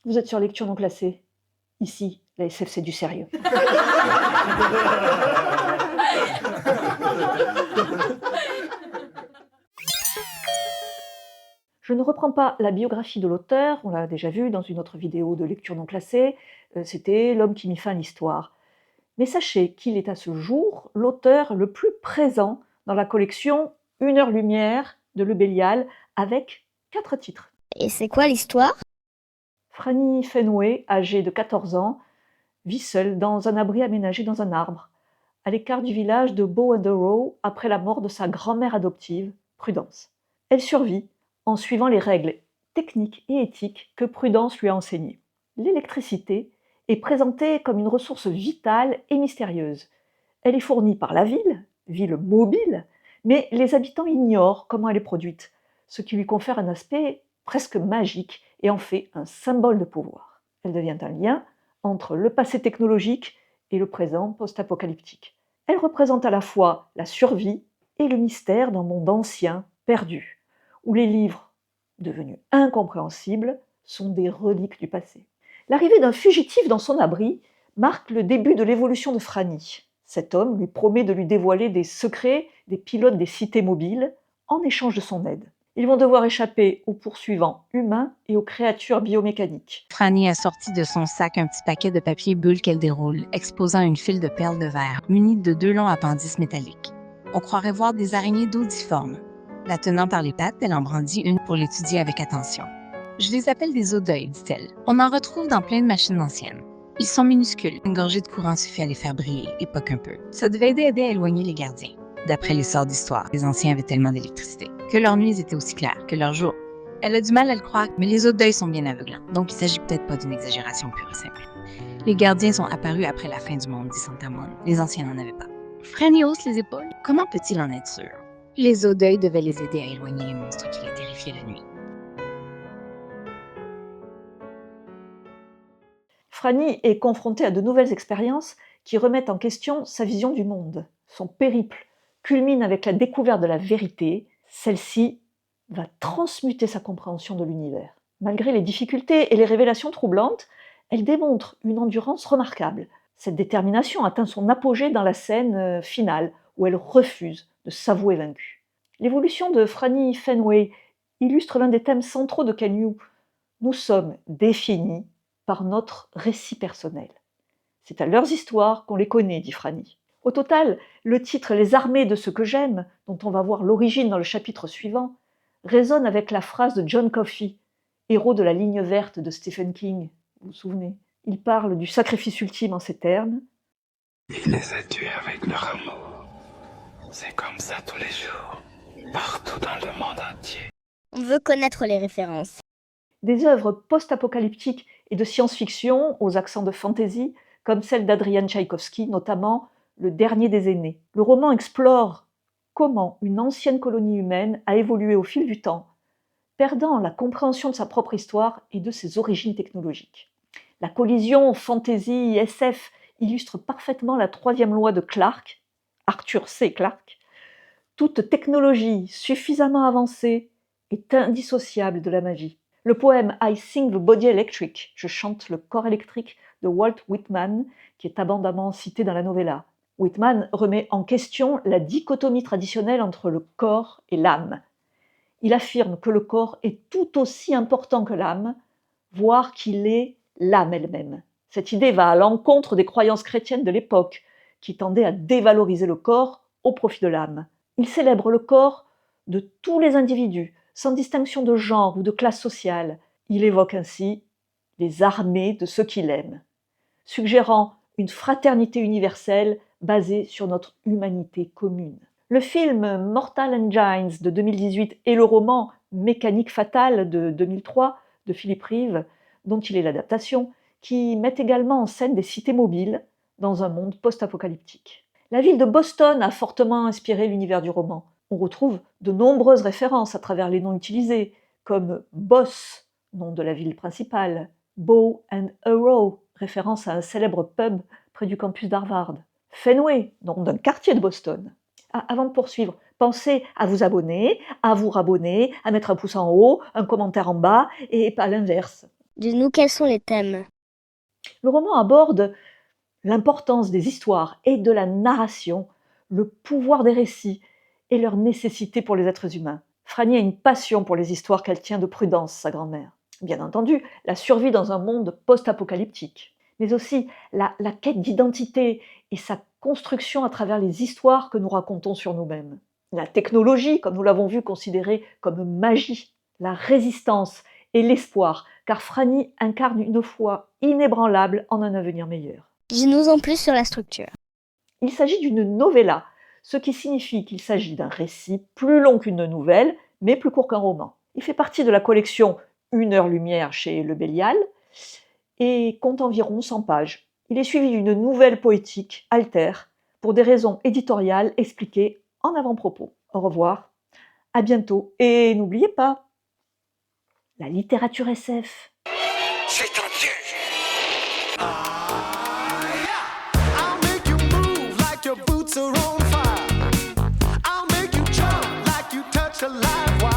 Vous êtes sur lecture non classée. Ici, la SF, c'est du sérieux. Je ne reprends pas la biographie de l'auteur, on l'a déjà vu dans une autre vidéo de lecture non classée, c'était L'homme qui mit fin à l'histoire. Mais sachez qu'il est à ce jour l'auteur le plus présent dans la collection Une heure lumière de Le Bélial, avec 4 titres. Et c'est quoi l'histoire? Franny Fenway, âgée de 14 ans, vit seule dans un abri aménagé dans un arbre, à l'écart du village de Bow-under-Row après la mort de sa grand-mère adoptive, Prudence. Elle survit en suivant les règles techniques et éthiques que Prudence lui a enseignées. L'électricité est présentée comme une ressource vitale et mystérieuse. Elle est fournie par la ville mobile, mais les habitants ignorent comment elle est produite, ce qui lui confère un aspect presque magique et en fait un symbole de pouvoir. Elle devient un lien entre le passé technologique et le présent post-apocalyptique. Elle représente à la fois la survie et le mystère d'un monde ancien, perdu, où les livres, devenus incompréhensibles, sont des reliques du passé. L'arrivée d'un fugitif dans son abri marque le début de l'évolution de Franny. Cet homme lui promet de lui dévoiler des secrets des pilotes des cités mobiles en échange de son aide. Ils vont devoir échapper aux poursuivants humains et aux créatures biomécaniques. Franny a sorti de son sac un petit paquet de papier bulle qu'elle déroule, exposant une file de perles de verre, munies de 2 longs appendices métalliques. On croirait voir des araignées d'eau difformes. La tenant par les pattes, elle en brandit une pour l'étudier avec attention. « Je les appelle des os d'œil, dit-elle. On en retrouve dans plein de machines anciennes. Ils sont minuscules. Une gorgée de courant suffit à les faire briller, époque un peu. Ça devait aider à éloigner les gardiens. D'après les sorts d'histoire, les anciens avaient tellement d'électricité, que leurs nuits étaient aussi claires que leurs jours. Elle a du mal à le croire, mais les os d'œil sont bien aveuglants, donc il s'agit peut-être pas d'une exagération pure et simple. Les gardiens sont apparus après la fin du monde, dit Santamon. Les anciens n'en avaient pas. Franny hausse les épaules. Comment peut-il en être sûr? Les os d'œil devaient les aider à éloigner les monstres qui les terrifiaient la nuit. Franny est confrontée à de nouvelles expériences qui remettent en question sa vision du monde. Son périple culmine avec la découverte de la vérité. Celle-ci va transmuter sa compréhension de l'univers. Malgré les difficultés et les révélations troublantes, elle démontre une endurance remarquable. Cette détermination atteint son apogée dans la scène finale, où elle refuse de s'avouer vaincue. L'évolution de Franny Fenway illustre l'un des thèmes centraux de Camus. Nous sommes définis par notre récit personnel. C'est à leurs histoires qu'on les connaît, dit Franny. Au total, le titre « Les armées de ce que j'aime », dont on va voir l'origine dans le chapitre suivant, résonne avec la phrase de John Coffey, héros de la ligne verte de Stephen King. Vous vous souvenez? Il parle du sacrifice ultime en ces termes. Il les a tués avec leur amour. C'est comme ça tous les jours, partout dans le monde entier. On veut connaître les références. Des œuvres post-apocalyptiques et de science-fiction aux accents de fantasy, comme celle d'Adrian Tchaïkovski, notamment Le Dernier des aînés. Le roman explore comment une ancienne colonie humaine a évolué au fil du temps, perdant la compréhension de sa propre histoire et de ses origines technologiques. La collision fantasy-SF illustre parfaitement la troisième loi de Clarke, Arthur C. Clarke. Toute technologie suffisamment avancée est indissociable de la magie. Le poème I Sing the Body Electric, je chante le corps électrique de Walt Whitman, qui est abondamment cité dans la novella. Whitman remet en question la dichotomie traditionnelle entre le corps et l'âme. Il affirme que le corps est tout aussi important que l'âme, voire qu'il est l'âme elle-même. Cette idée va à l'encontre des croyances chrétiennes de l'époque, qui tendaient à dévaloriser le corps au profit de l'âme. Il célèbre le corps de tous les individus, sans distinction de genre ou de classe sociale. Il évoque ainsi les armées de ceux qu'il aime, suggérant une fraternité universelle basée sur notre humanité commune. Le film Mortal Engines de 2018 et le roman Mécanique fatale de 2003 de Philippe Rive, dont il est l'adaptation, qui mettent également en scène des cités mobiles dans un monde post-apocalyptique. La ville de Boston a fortement inspiré l'univers du roman. On retrouve de nombreuses références à travers les noms utilisés, comme Boss, nom de la ville principale, Bow and Arrow, référence à un célèbre pub près du campus d'Harvard, Fenway, nom d'un quartier de Boston. Avant de poursuivre, pensez à vous abonner, à vous rabonner, à mettre un pouce en haut, un commentaire en bas, et pas l'inverse. Dis-nous quels sont les thèmes. Le roman aborde l'importance des histoires et de la narration, le pouvoir des récits et leur nécessité pour les êtres humains. Franny a une passion pour les histoires qu'elle tient de Prudence, sa grand-mère. Bien entendu, la survie dans un monde post-apocalyptique, mais aussi la quête d'identité et sa construction à travers les histoires que nous racontons sur nous-mêmes. La technologie, comme nous l'avons vu, considérée comme magie, la résistance et l'espoir, car Franny incarne une foi inébranlable en un avenir meilleur. Dis-nous en plus sur la structure. Il s'agit d'une novella, ce qui signifie qu'il s'agit d'un récit plus long qu'une nouvelle, mais plus court qu'un roman. Il fait partie de la collection Une heure lumière chez Le Bélial et compte environ 100 pages. Il est suivi d'une nouvelle poétique, Alter, pour des raisons éditoriales expliquées en avant-propos. Au revoir, à bientôt et n'oubliez pas, la littérature SF. C'est un dieu. I'll make you move like your boots are on fire. I'll make you jump like you touch a live wire.